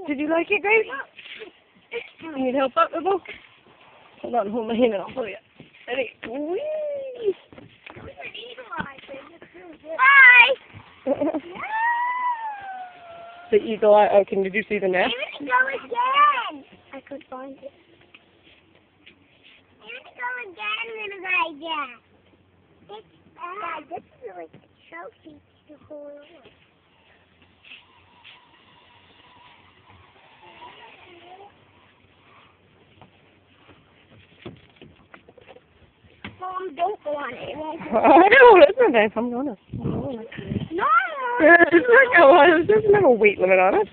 Did you like it, Grace? You need help up the book? Hold on, hold my hand and I'll pull you. Ready? Whee! Hi! The eagle eye. Oh, did you see the nest? I'm gonna go again. I could find it. I'm gonna go again, little guy. Yeah. This is like a trophy to hold on. Mom, don't go on it. It won't go. I know, that's not nice. I'm gonna. No! It's not going. There's no weight limit on it.